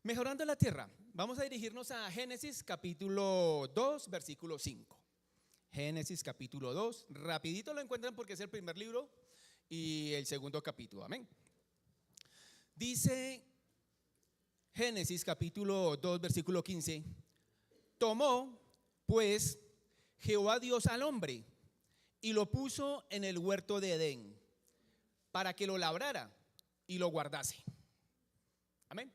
Mejorando la tierra. Vamos a dirigirnos a Génesis capítulo 2, versículo 5. Génesis capítulo 2. Rapidito lo encuentran porque es el primer libro y el segundo capítulo. Amén. Dice Génesis capítulo 2, versículo 15. Tomó pues Jehová Dios al hombre y lo puso en el huerto de Edén para que lo labrara y lo guardase. Amén.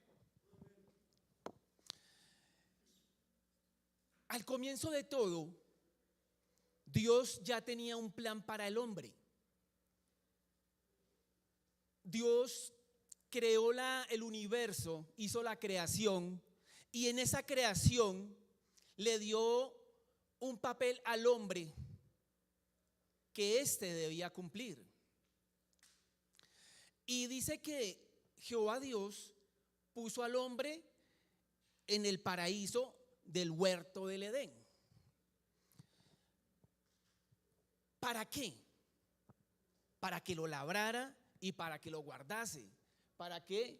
Al comienzo de todo, Dios ya tenía un plan para el hombre. Dios creó el universo, hizo la creación, y en esa creación le dio un papel al hombre que éste debía cumplir. Y dice que Jehová Dios puso al hombre en el paraíso del huerto del Edén. ¿Para qué? Para que lo labrara y para que lo guardase, para que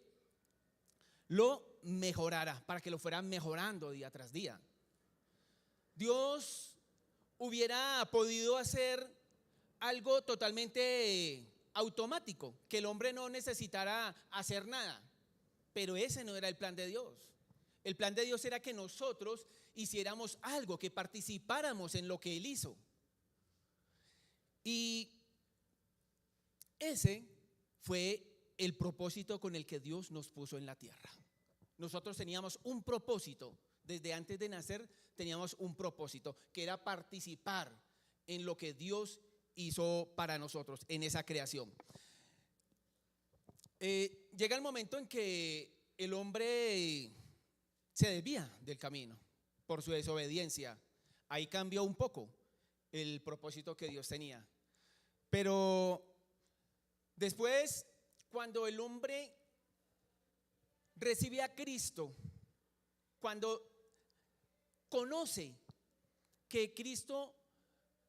lo mejorara, para que lo fuera mejorando día tras día. Dios hubiera podido hacer algo totalmente automático, que el hombre no necesitara hacer nada, pero ese no era el plan de Dios. El plan de Dios era que nosotros hiciéramos algo, que participáramos en lo que Él hizo. Y ese fue el propósito con el que Dios nos puso en la tierra. Nosotros teníamos un propósito, desde antes de nacer teníamos un propósito, que era participar en lo que Dios hizo para nosotros, en esa creación. Llega el momento en que el hombre se desvía del camino por su desobediencia. Ahí cambió un poco el propósito que Dios tenía. Pero después, cuando el hombre recibe a Cristo, cuando conoce que Cristo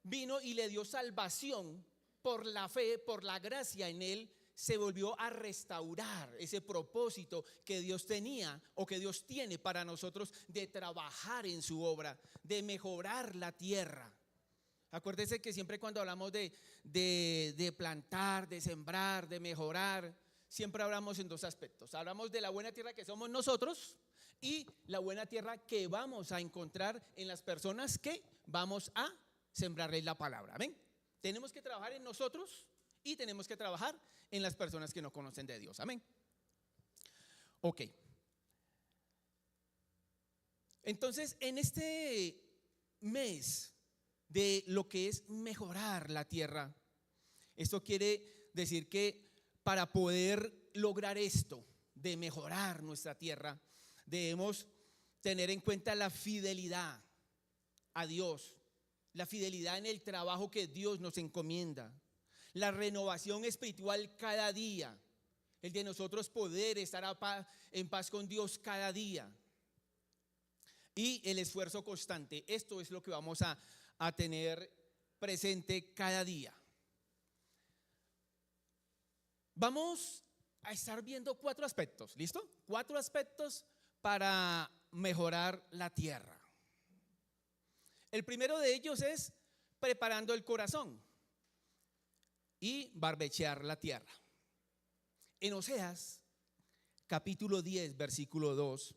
vino y le dio salvación por la fe, por la gracia en Él, se volvió a restaurar ese propósito que Dios tenía o que Dios tiene para nosotros, de trabajar en su obra, de mejorar la tierra. Acuérdese que siempre cuando hablamos de plantar, de sembrar, de mejorar, siempre hablamos en dos aspectos. Hablamos de la buena tierra que somos nosotros y la buena tierra que vamos a encontrar en las personas que vamos a sembrarles la palabra. ¿Ven? Tenemos que trabajar en nosotros y tenemos que trabajar en las personas que no conocen de Dios. Amén. Ok. Entonces, en este mes de lo que es mejorar la tierra, esto quiere decir que para poder lograr esto de mejorar nuestra tierra, debemos tener en cuenta la fidelidad a Dios, la fidelidad en el trabajo que Dios nos encomienda, la renovación espiritual cada día, el de nosotros poder estar en paz con Dios cada día, y el esfuerzo constante. Esto es lo que vamos a tener presente cada día. Vamos a estar viendo 4 aspectos, ¿listo? 4 aspectos para mejorar la tierra. El primero de ellos es preparando el corazón y barbechear la tierra. En Oseas capítulo 10 versículo 2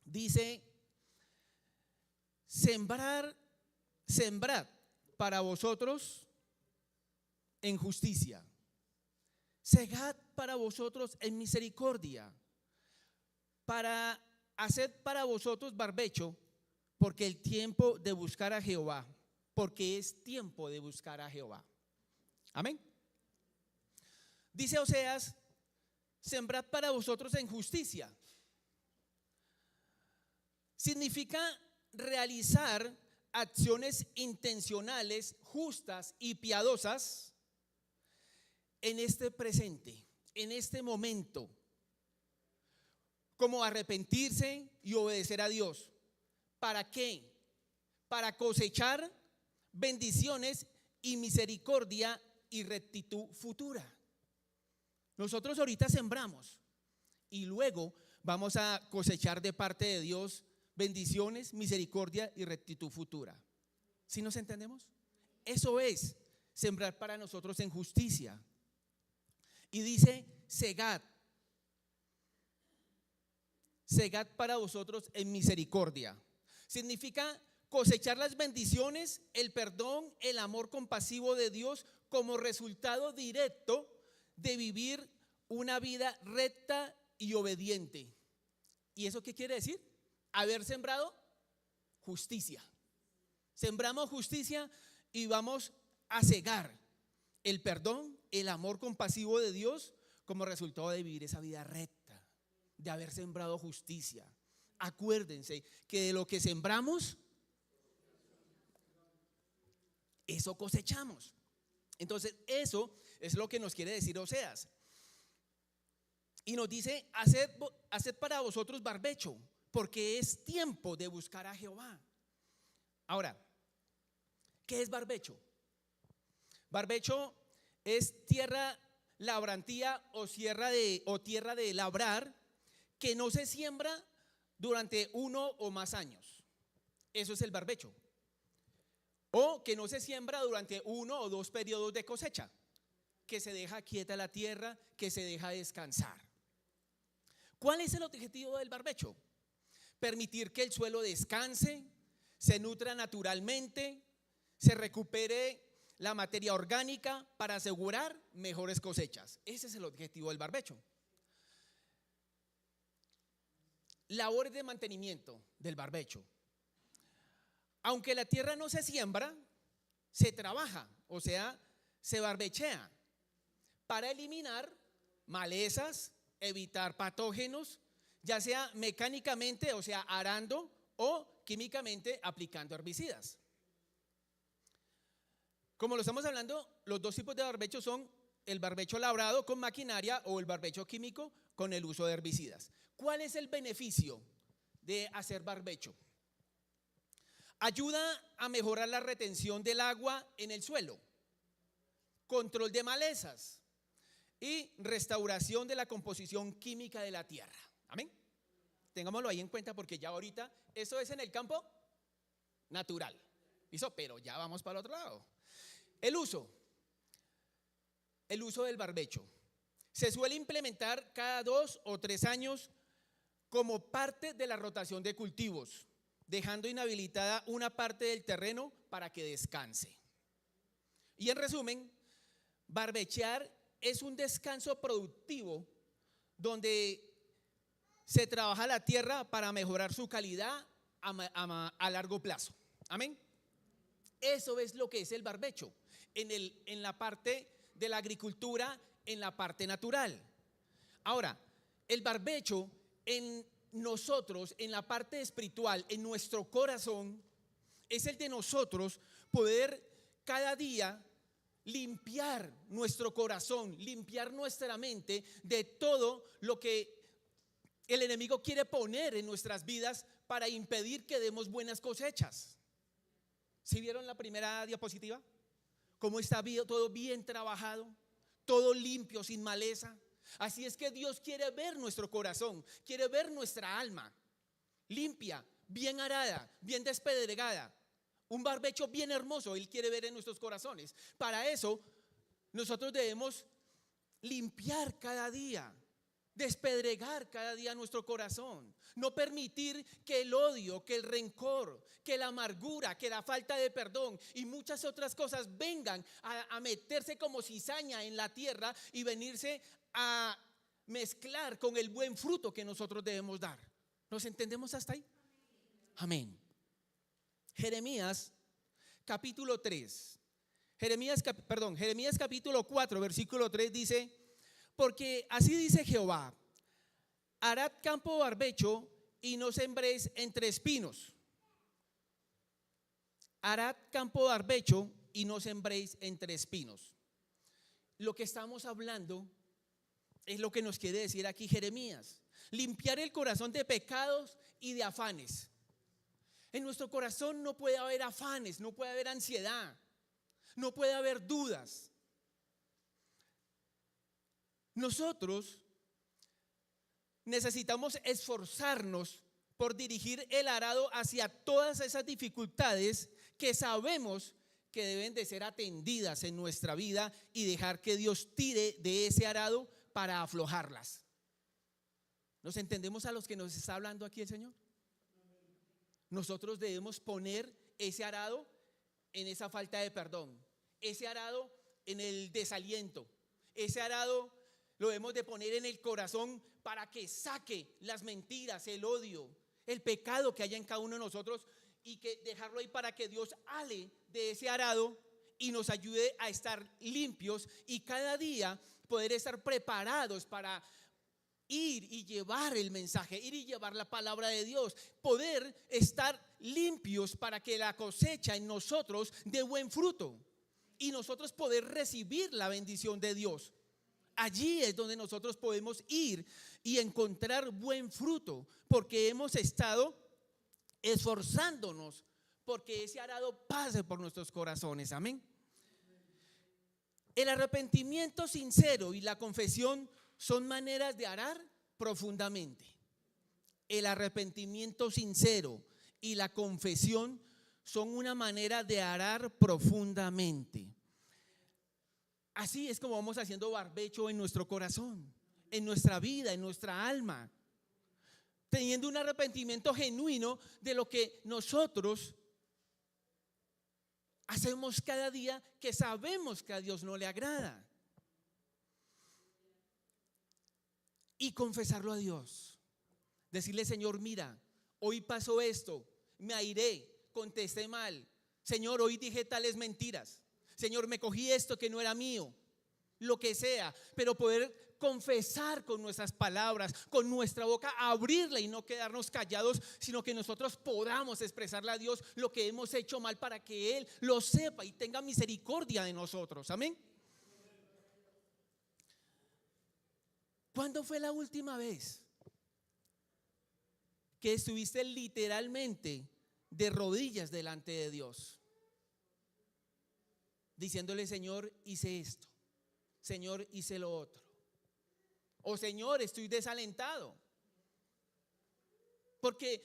dice: sembrad para vosotros en justicia, segad para vosotros en misericordia, haced para vosotros barbecho, porque el tiempo de buscar a Jehová, porque es tiempo de buscar a Jehová. Amén. Dice Oseas: sembrad para vosotros en justicia. Significa realizar acciones intencionales, justas y piadosas en este presente, en este momento, como arrepentirse y obedecer a Dios. ¿Para qué? Para cosechar bendiciones y misericordia y rectitud futura. Nosotros ahorita sembramos y luego vamos a cosechar de parte de Dios bendiciones, misericordia y rectitud futura. ¿Sí nos entendemos? Eso es sembrar para nosotros en justicia. Y dice segad para vosotros en misericordia. Significa cosechar las bendiciones, el perdón, el amor compasivo de Dios como resultado directo de vivir una vida recta y obediente. ¿Y eso qué quiere decir? Haber sembrado justicia. Sembramos justicia y vamos a cegar el perdón, el amor compasivo de Dios como resultado de vivir esa vida recta, de haber sembrado justicia. Acuérdense que de lo que sembramos, eso cosechamos. Entonces eso es lo que nos quiere decir Oseas. Y nos dice, haced para vosotros barbecho, porque es tiempo de buscar a Jehová. Ahora, ¿qué es barbecho? Barbecho es tierra labrantía o tierra de labrar que no se siembra durante 1 o más años. Eso es el barbecho. O que no se siembra durante 1 o 2 periodos de cosecha, que se deja quieta la tierra, que se deja descansar. ¿Cuál es el objetivo del barbecho? Permitir que el suelo descanse, se nutra naturalmente, se recupere la materia orgánica para asegurar mejores cosechas. Ese es el objetivo del barbecho. Labores de mantenimiento del barbecho. Aunque la tierra no se siembra, se trabaja, o sea, se barbechea para eliminar malezas, evitar patógenos, ya sea mecánicamente, o sea, arando, o químicamente aplicando herbicidas. Como lo estamos hablando, los dos tipos de barbecho son el barbecho labrado con maquinaria o el barbecho químico con el uso de herbicidas. ¿Cuál es el beneficio de hacer barbecho? Ayuda a mejorar la retención del agua en el suelo, control de malezas y restauración de la composición química de la tierra. Amén. Tengámoslo ahí en cuenta porque ya ahorita eso es en el campo natural. ¿Listo? Pero ya vamos para el otro lado. El uso del barbecho se suele implementar cada 2 o 3 años como parte de la rotación de cultivos, dejando inhabilitada una parte del terreno para que descanse. Y en resumen, barbechear es un descanso productivo donde se trabaja la tierra para mejorar su calidad a largo plazo. Amén. Eso es lo que es el barbecho en la parte de la agricultura, en la parte natural. Ahora, el barbecho en nosotros, en la parte espiritual, en nuestro corazón, es el de nosotros poder cada día limpiar nuestro corazón, limpiar nuestra mente de todo lo que el enemigo quiere poner en nuestras vidas para impedir que demos buenas cosechas. ¿Sí vieron la primera diapositiva? ¿Cómo está todo bien trabajado? Todo limpio, sin maleza. Así es que Dios quiere ver nuestro corazón, quiere ver nuestra alma limpia, bien arada, bien despedregada. Un barbecho bien hermoso Él quiere ver en nuestros corazones. Para eso nosotros debemos limpiar cada día, despedregar cada día nuestro corazón. No permitir que el odio, que el rencor, que la amargura, que la falta de perdón y muchas otras cosas vengan a meterse como cizaña en la tierra y venirse a mezclar con el buen fruto que nosotros debemos dar. ¿Nos entendemos hasta ahí? Amén. Jeremías capítulo 3. Jeremías capítulo 4, versículo 3 dice: porque así dice Jehová, harad campo barbecho y no sembréis entre espinos. Harad campo barbecho y no sembréis entre espinos. Lo que estamos hablando es lo que nos quiere decir aquí Jeremías. Limpiar el corazón de pecados y de afanes. En nuestro corazón no puede haber afanes, no puede haber ansiedad, no puede haber dudas. Nosotros necesitamos esforzarnos por dirigir el arado hacia todas esas dificultades que sabemos que deben de ser atendidas en nuestra vida y dejar que Dios tire de ese arado para aflojarlas. ¿Nos entendemos a los que nos está hablando aquí el Señor? Nosotros debemos poner ese arado en esa falta de perdón, ese arado en el desaliento, ese arado lo debemos de poner en el corazón para que saque las mentiras, el odio, el pecado que haya en cada uno de nosotros, y que dejarlo ahí para que Dios ale de ese arado y nos ayude a estar limpios y cada día poder estar preparados para ir y llevar el mensaje, ir y llevar la palabra de Dios, poder estar limpios para que la cosecha en nosotros dé buen fruto y nosotros poder recibir la bendición de Dios. Allí es donde nosotros podemos ir y encontrar buen fruto, porque hemos estado esforzándonos porque ese arado pase por nuestros corazones. Amén. El arrepentimiento sincero y la confesión son maneras de arar profundamente. El arrepentimiento sincero y la confesión son una manera de arar profundamente. Así es como vamos haciendo barbecho en nuestro corazón, en nuestra vida, en nuestra alma, teniendo un arrepentimiento genuino de lo que nosotros hacemos cada día, que sabemos que a Dios no le agrada. Y confesarlo a Dios, decirle: Señor, mira, hoy pasó esto, me airé, contesté mal, Señor, hoy dije tales mentiras, Señor, me cogí esto que no era mío, lo que sea, pero poder confesar con nuestras palabras, con nuestra boca, abrirla y no quedarnos callados, sino que nosotros podamos expresarle a Dios lo que hemos hecho mal para que Él lo sepa y tenga misericordia de nosotros. Amén. ¿Cuándo fue la última vez que estuviste literalmente de rodillas delante de Dios, diciéndole: Señor, hice esto, Señor, hice lo otro, o Señor, estoy desalentado? Porque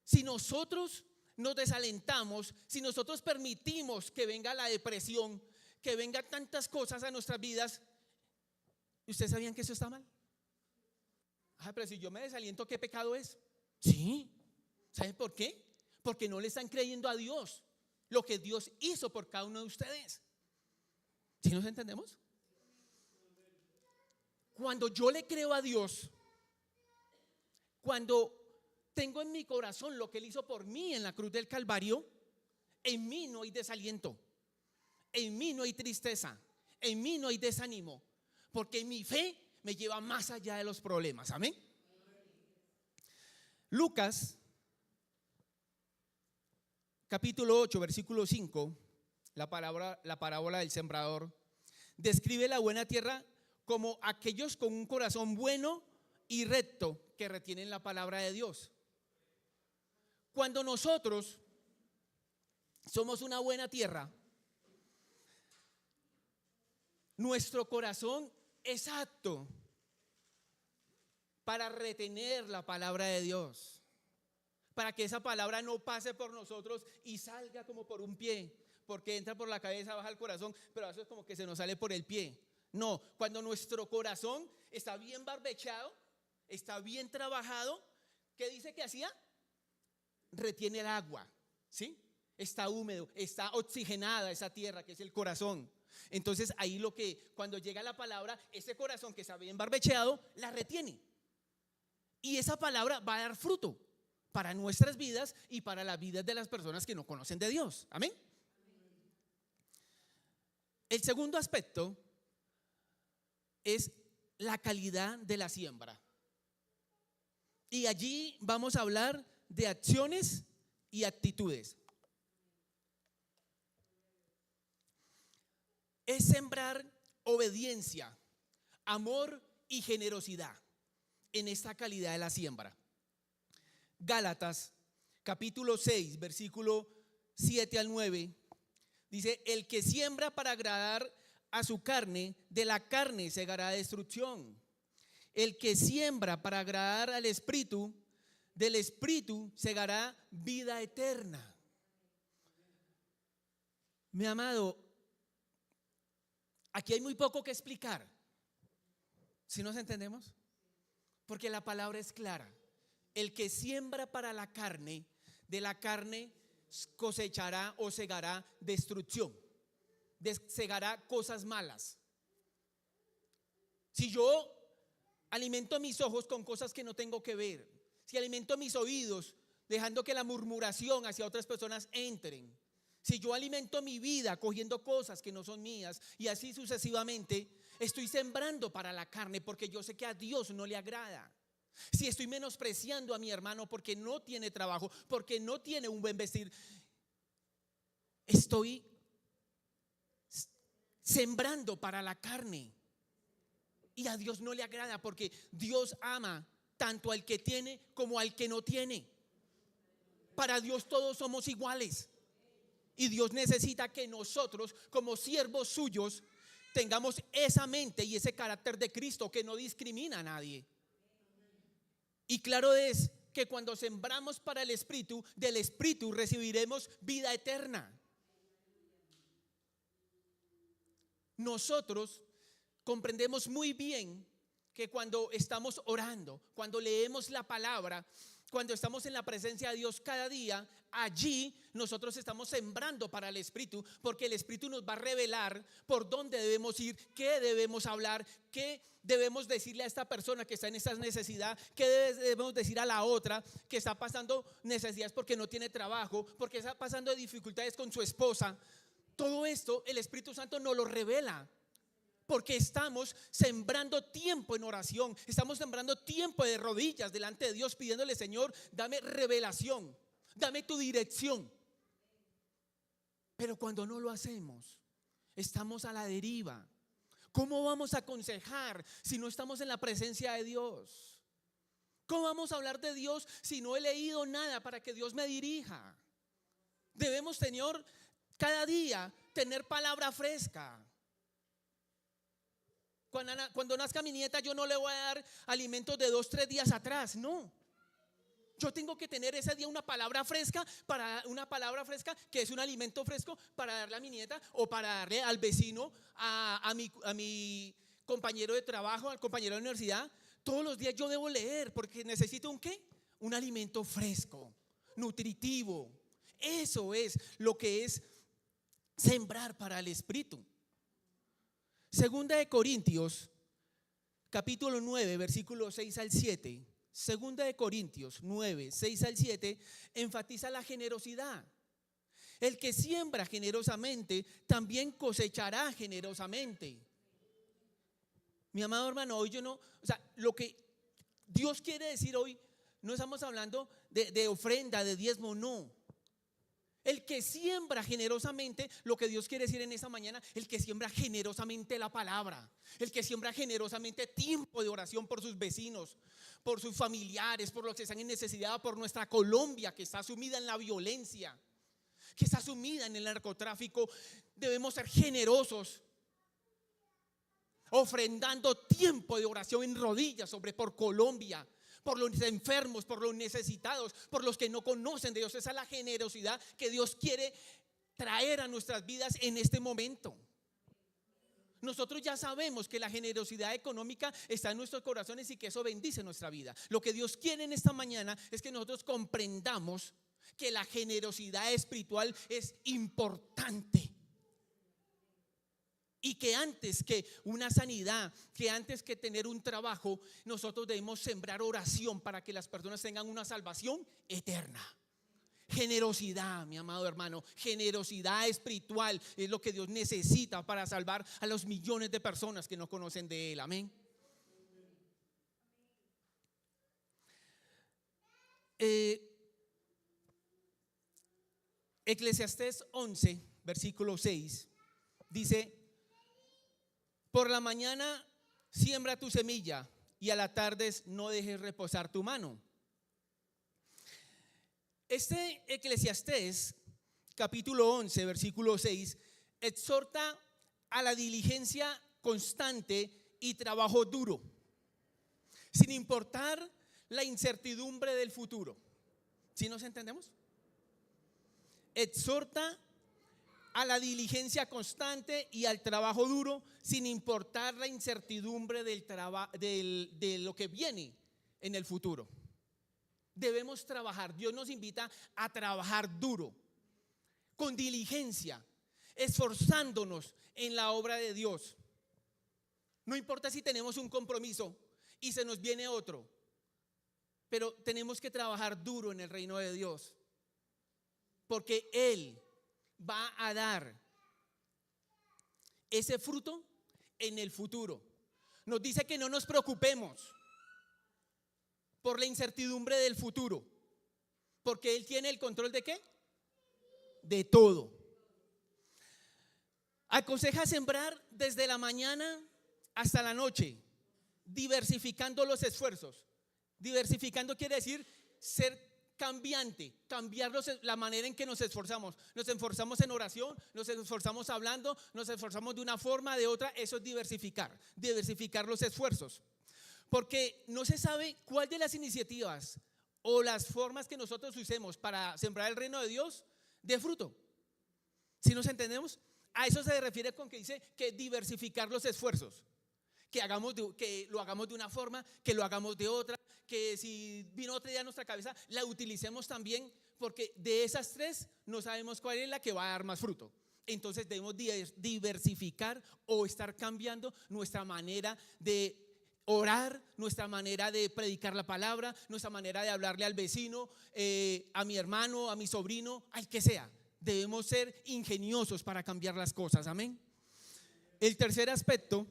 si nosotros nos desalentamos, si nosotros permitimos que venga la depresión, que vengan tantas cosas a nuestras vidas, ¿ustedes sabían que eso está mal? Pero si yo me desaliento, ¿qué pecado es? Sí. ¿Saben por qué? Porque no le están creyendo a Dios lo que Dios hizo por cada uno de ustedes. ¿Sí nos entendemos? Cuando yo le creo a Dios, cuando tengo en mi corazón lo que Él hizo por mí en la cruz del Calvario, en mí no hay desaliento, en mí no hay tristeza, en mí no hay desánimo, porque mi fe me lleva más allá de los problemas. Amén. Lucas capítulo 8 versículo 5, la parábola del sembrador, describe la buena tierra como aquellos con un corazón bueno y recto que retienen la palabra de Dios. Cuando nosotros somos una buena tierra, nuestro corazón es apto para retener la palabra de Dios, para que esa palabra no pase por nosotros y salga como por un pie, porque entra por la cabeza, baja al corazón, pero eso es como que se nos sale por el pie. No, cuando nuestro corazón está bien barbechado, está bien trabajado, ¿qué dice que hacía? Retiene el agua, ¿sí? Está húmedo, está oxigenada esa tierra que es el corazón. Entonces ahí cuando llega la palabra, ese corazón que está bien barbecheado la retiene, y esa palabra va a dar fruto para nuestras vidas y para las vidas de las personas que no conocen de Dios. Amén. El segundo aspecto es la calidad de la siembra, y allí vamos a hablar de acciones y actitudes. Es sembrar obediencia, amor y generosidad en esta calidad de la siembra. Gálatas capítulo 6 versículo 7 al 9 dice: el que siembra para agradar a su carne, de la carne segará destrucción, El que siembra para agradar al Espíritu, del Espíritu segará vida eterna. Mi amado, aquí hay muy poco que explicar. ¿Sí nos entendemos? Porque la palabra es clara. El que siembra para la carne, de la carne cosechará o segará destrucción, segará cosas malas. Si yo alimento mis ojos con cosas que no tengo que ver, si alimento mis oídos dejando que la murmuración hacia otras personas entren, si yo alimento mi vida cogiendo cosas que no son mías y así sucesivamente, estoy sembrando para la carne, porque yo sé que a Dios no le agrada. Si estoy menospreciando a mi hermano porque no tiene trabajo, porque no tiene un buen vestir, estoy sembrando para la carne. Y a Dios no le agrada, porque Dios ama tanto al que tiene como al que no tiene. Para Dios todos somos iguales. Y Dios necesita que nosotros, como siervos suyos, tengamos esa mente y ese carácter de Cristo que no discrimina a nadie. Y claro es que cuando sembramos para el Espíritu, del Espíritu recibiremos vida eterna. Nosotros comprendemos muy bien que cuando estamos orando, cuando leemos la palabra, cuando estamos en la presencia de Dios cada día, allí nosotros estamos sembrando para el Espíritu, porque el Espíritu nos va a revelar por dónde debemos ir, qué debemos hablar, qué debemos decirle a esta persona que está en esa necesidad, qué debemos decir a la otra que está pasando necesidades porque no tiene trabajo, porque está pasando dificultades con su esposa. Todo esto el Espíritu Santo nos lo revela, porque estamos sembrando tiempo en oración, estamos sembrando tiempo de rodillas delante de Dios, pidiéndole: Señor, dame revelación, dame tu dirección. Pero cuando no lo hacemos, estamos a la deriva. ¿Cómo vamos a aconsejar si no estamos en la presencia de Dios? ¿Cómo vamos a hablar de Dios si no he leído nada para que Dios me dirija? Debemos, Señor, cada día tener palabra fresca. Cuando nazca mi nieta, yo no le voy a dar alimentos de 2-3 días atrás, no. Yo tengo que tener ese día una palabra fresca, que es un alimento fresco para darle a mi nieta, o para darle al vecino, a mi compañero de trabajo, al compañero de la universidad. Todos los días yo debo leer, porque necesito ¿un qué? Un alimento fresco, nutritivo. Eso es lo que es sembrar para el Espíritu. Segunda de Corintios, capítulo 9, versículos 6 al 7. Segunda de Corintios 9, 6 al 7 enfatiza la generosidad. El que siembra generosamente también cosechará generosamente. Mi amado hermano, hoy lo que Dios quiere decir hoy, no estamos hablando de ofrenda, de diezmo, no. El que siembra generosamente, lo que Dios quiere decir en esta mañana, el que siembra generosamente la palabra, el que siembra generosamente tiempo de oración por sus vecinos, por sus familiares, por los que están en necesidad, por nuestra Colombia que está sumida en la violencia, que está sumida en el narcotráfico. Debemos ser generosos, ofrendando tiempo de oración en rodillas por Colombia, por los enfermos, por los necesitados, por los que no conocen de Dios. Esa es la generosidad que Dios quiere traer a nuestras vidas en este momento. Nosotros ya sabemos que la generosidad económica está en nuestros corazones y que eso bendice nuestra vida. Lo que Dios quiere en esta mañana es que nosotros comprendamos que la generosidad espiritual es importante. Y que antes que una sanidad, que antes que tener un trabajo, nosotros debemos sembrar oración para que las personas tengan una salvación eterna. Generosidad, mi amado hermano, generosidad espiritual es lo que Dios necesita para salvar a los millones de personas que no conocen de Él. Amén. Eclesiastés 11, versículo 6 dice: por la mañana siembra tu semilla y a la tarde no dejes reposar tu mano. Este Eclesiastés, capítulo 11, versículo 6, exhorta a la diligencia constante y trabajo duro. sin importar la incertidumbre del futuro. ¿Sí nos entendemos? Exhorta a la diligencia constante y al trabajo duro, sin importar la incertidumbre de lo que viene en el futuro. Debemos trabajar. Dios nos invita a trabajar duro, con diligencia, esforzándonos en la obra de Dios. No importa si tenemos un compromiso y se nos viene otro, pero tenemos que trabajar duro en el reino de Dios, porque Él va a dar ese fruto en el futuro. Nos dice que no nos preocupemos por la incertidumbre del futuro, porque Él tiene el control ¿de qué? De todo. Aconseja sembrar desde la mañana hasta la noche, diversificando los esfuerzos. Diversificando quiere decir ser cambiante, cambiar la manera en que nos esforzamos. Nos esforzamos en oración, nos esforzamos hablando, nos esforzamos de una forma, de otra. Eso es diversificar los esfuerzos. Porque no se sabe cuál de las iniciativas o las formas que nosotros usemos para sembrar el reino de Dios dé fruto. ¿Sí nos entendemos? A eso se refiere con que dice que diversificar los esfuerzos. Que lo hagamos de una forma, que lo hagamos de otra, que si vino otra idea a nuestra cabeza, la utilicemos también, porque de esas tres no sabemos cuál es la que va a dar más fruto. Entonces debemos diversificar o estar cambiando nuestra manera de orar, nuestra manera de predicar la palabra, nuestra manera de hablarle al vecino, a mi hermano, a mi sobrino, al que sea. Debemos ser ingeniosos para cambiar las cosas, amén. El tercer aspecto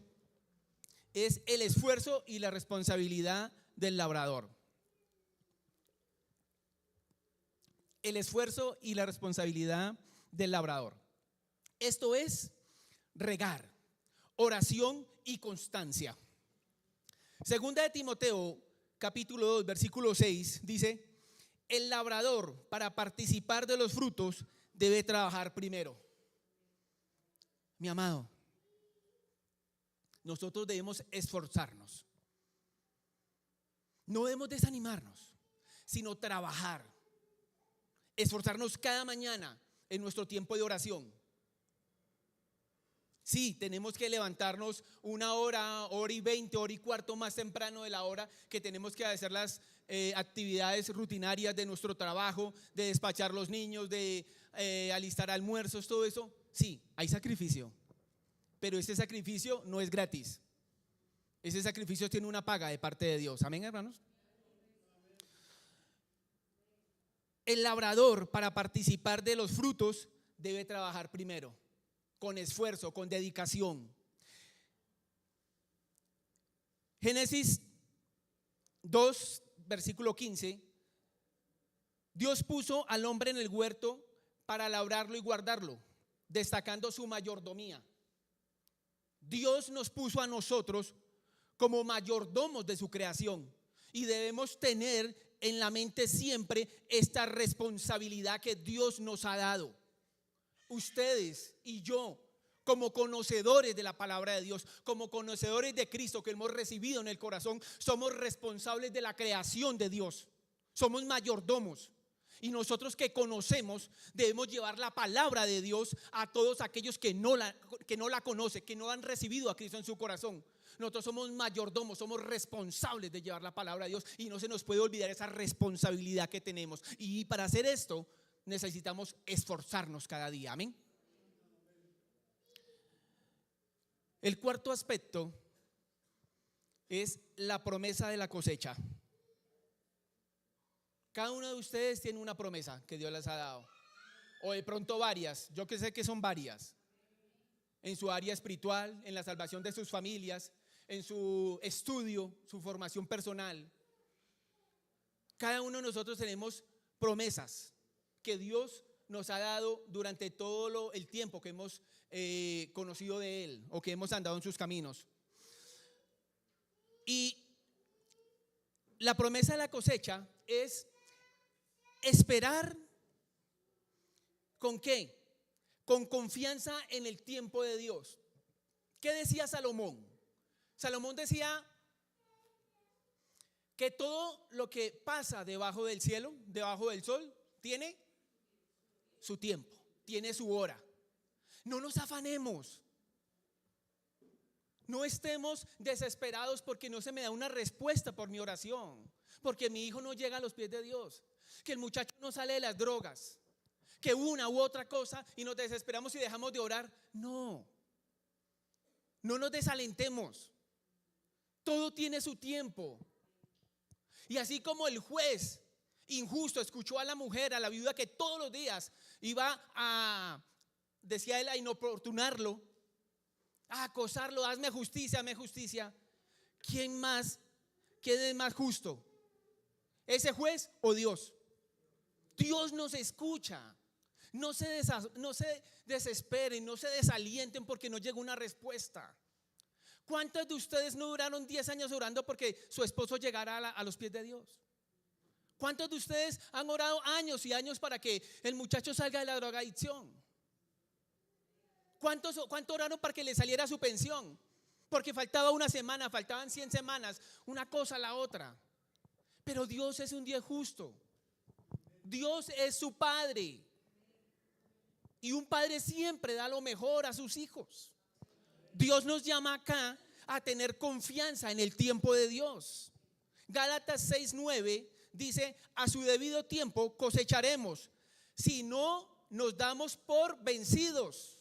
es el esfuerzo y la responsabilidad del labrador. El esfuerzo y la responsabilidad del labrador. Esto es regar, oración y constancia. Segunda de Timoteo, capítulo 2, versículo 6, dice: el labrador, para participar de los frutos, debe trabajar primero. Mi amado, nosotros debemos esforzarnos. No debemos desanimarnos, sino trabajar. Esforzarnos cada mañana en nuestro tiempo de oración. Sí, tenemos que levantarnos una hora, hora y 20, hora y cuarto más temprano de la hora que tenemos que hacer las actividades rutinarias de nuestro trabajo, de despachar los niños, de alistar almuerzos, todo eso. Sí, hay sacrificio, pero ese sacrificio no es gratis. Ese sacrificio tiene una paga de parte de Dios. Amén, hermanos. El labrador, para participar de los frutos, debe trabajar primero, con esfuerzo, con dedicación. Génesis 2, versículo 15. Dios puso al hombre en el huerto para labrarlo y guardarlo, destacando su mayordomía. Dios nos puso a nosotros como mayordomos de su creación y debemos tener en la mente siempre esta responsabilidad que Dios nos ha dado. Ustedes y yo, como conocedores de la palabra de Dios, como conocedores de Cristo que hemos recibido en el corazón, somos responsables de la creación de Dios. Somos mayordomos. Y nosotros que conocemos debemos llevar la palabra de Dios a todos aquellos que no la conocen, que no han recibido a Cristo en su corazón. Nosotros somos mayordomos, somos responsables de llevar la palabra de Dios y no se nos puede olvidar esa responsabilidad que tenemos. Y para hacer esto necesitamos esforzarnos cada día, amén. El cuarto aspecto es la promesa de la cosecha. Cada uno de ustedes tiene una promesa que Dios les ha dado, o de pronto varias. Yo que sé que son varias, en su área espiritual, en la salvación de sus familias, en su estudio, su formación personal. Cada uno de nosotros tenemos promesas que Dios nos ha dado durante todo el tiempo que hemos conocido de Él o que hemos andado en sus caminos. Y la promesa de la cosecha es esperar. ¿Con qué? Con confianza en el tiempo de Dios. ¿Qué decía Salomón? Salomón decía: que todo lo que pasa debajo del cielo, debajo del sol, tiene su tiempo, tiene su hora. No nos afanemos. No estemos desesperados porque no se me da una respuesta por mi oración, porque mi hijo no llega a los pies de Dios, que el muchacho no sale de las drogas, que una u otra cosa y nos desesperamos y dejamos de orar. No nos desalentemos. Todo tiene su tiempo. Y así como el juez injusto escuchó a la mujer, a la viuda, que todos los días iba a, decía él, a inoportunarlo, a acosarlo, hazme justicia. ¿Quién es más justo? ¿Ese juez o Dios? Dios nos escucha. No se desesperen, no se desalienten porque no llega una respuesta. ¿Cuántos de ustedes no duraron 10 años orando porque su esposo llegara a los pies de Dios? ¿Cuántos de ustedes han orado años y años para que el muchacho salga de la drogadicción? ¿Cuánto oraron para que le saliera su pensión? Porque faltaba una semana, faltaban 100 semanas, una cosa a la otra. Pero Dios es un Dios justo. Dios es su Padre. Y un padre siempre da lo mejor a sus hijos. Dios nos llama acá a tener confianza en el tiempo de Dios. Gálatas 6:9 dice: a su debido tiempo cosecharemos, si no nos damos por vencidos.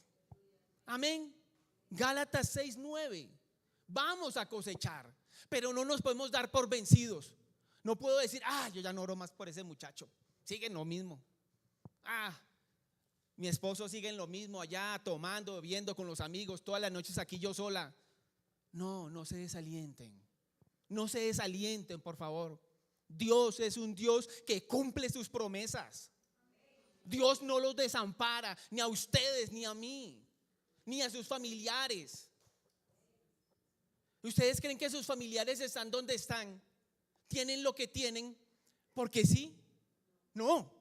Amén. Gálatas 6:9. Vamos a cosechar, pero no nos podemos dar por vencidos. No puedo decir: yo ya no oro más por ese muchacho, sigue en lo mismo. Mi esposo sigue en lo mismo, allá tomando, bebiendo con los amigos, todas las noches aquí yo sola. No se desalienten. No se desalienten, por favor. Dios es un Dios que cumple sus promesas. Dios no los desampara, ni a ustedes, ni a mí, ni a sus familiares. ¿Ustedes creen que sus familiares están donde están? ¿Tienen lo que tienen porque sí? No.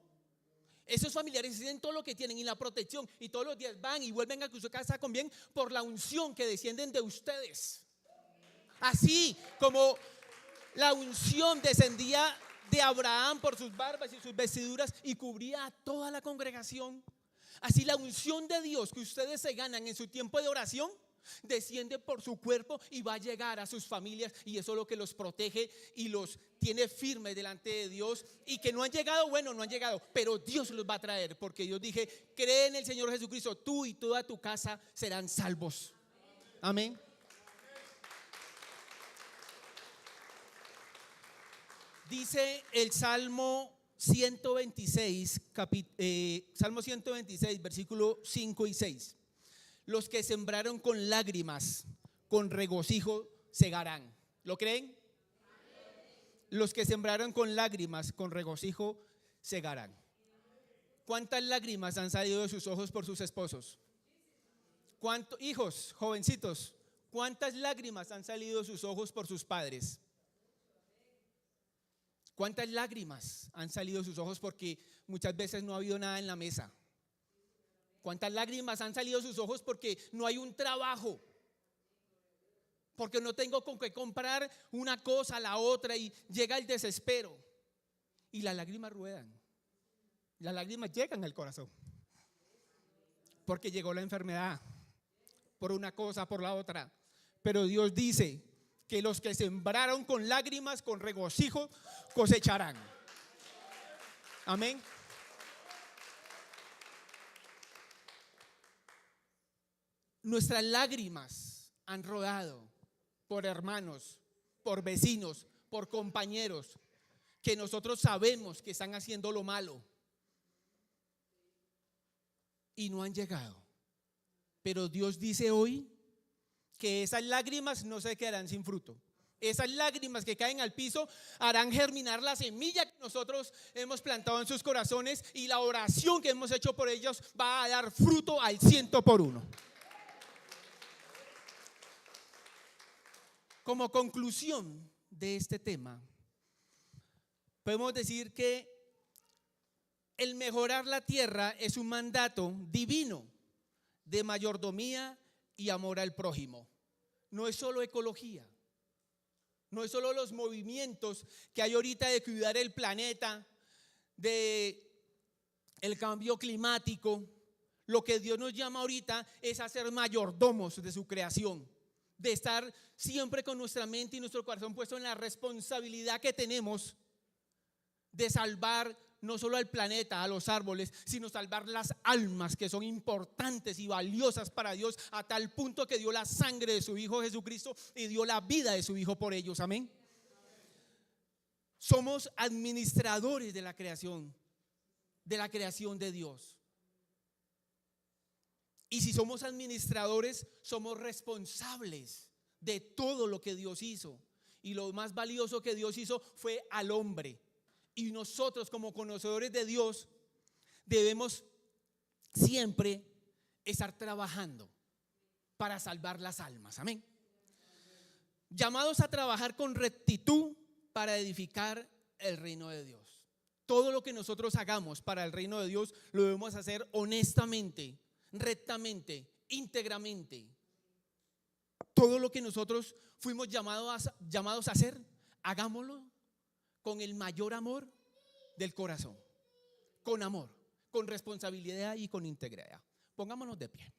Esos familiares tienen todo lo que tienen y la protección, y todos los días van y vuelven a su casa con bien por la unción que descienden de ustedes. Así como la unción descendía de Abraham por sus barbas y sus vestiduras y cubría a toda la congregación, así la unción de Dios que ustedes se ganan en su tiempo de oración desciende por su cuerpo y va a llegar a sus familias, y eso es lo que los protege y los tiene firmes delante de Dios. Y que no han llegado, bueno, no han llegado, pero Dios los va a traer, porque Dios dije: cree en el Señor Jesucristo, tú y toda tu casa serán salvos. Amén. Dice el Salmo 126, Salmo 126, versículo 5 y 6: los que sembraron con lágrimas, con regocijo segarán. ¿Lo creen? Los que sembraron con lágrimas, con regocijo segarán. ¿Cuántas lágrimas han salido de sus ojos por sus esposos? ¿Cuántos hijos, jovencitos, cuántas lágrimas han salido de sus ojos por sus padres? ¿Cuántas lágrimas han salido de sus ojos porque muchas veces no ha habido nada en la mesa? ¿Cuántas lágrimas han salido de sus ojos porque no hay un trabajo? Porque no tengo con qué comprar una cosa, la otra, y llega el desespero. Y las lágrimas ruedan. Las lágrimas llegan al corazón. Porque llegó la enfermedad, por una cosa, por la otra. Pero Dios dice que los que sembraron con lágrimas, con regocijo, cosecharán. Amén. Nuestras lágrimas han rodado por hermanos, por vecinos, por compañeros que nosotros sabemos que están haciendo lo malo y no han llegado. Pero Dios dice hoy que esas lágrimas no se quedarán sin fruto. Esas lágrimas que caen al piso harán germinar la semilla que nosotros hemos plantado en sus corazones, y la oración que hemos hecho por ellos va a dar fruto al 100%. Como conclusión de este tema, podemos decir que el mejorar la tierra es un mandato divino de mayordomía y amor al prójimo. No es solo ecología, No es solo los movimientos que hay ahorita de cuidar el planeta, de el cambio climático. Lo que Dios nos llama ahorita es a ser mayordomos de su creación, de estar siempre con nuestra mente y nuestro corazón puesto en la responsabilidad que tenemos de salvar no solo al planeta, a los árboles, sino salvar las almas que son importantes y valiosas para Dios, a tal punto que dio la sangre de su Hijo Jesucristo y dio la vida de su Hijo por ellos. Amén. Somos administradores de la creación de Dios. Y si somos administradores, somos responsables de todo lo que Dios hizo. Y lo más valioso que Dios hizo fue al hombre. Y nosotros, como conocedores de Dios, debemos siempre estar trabajando para salvar las almas. Amén. Llamados a trabajar con rectitud para edificar el reino de Dios. Todo lo que nosotros hagamos para el reino de Dios lo debemos hacer honestamente, rectamente, íntegramente. Todo lo que nosotros fuimos llamados a hacer, hagámoslo con el mayor amor del corazón, con amor, con responsabilidad y con integridad. Pongámonos de pie.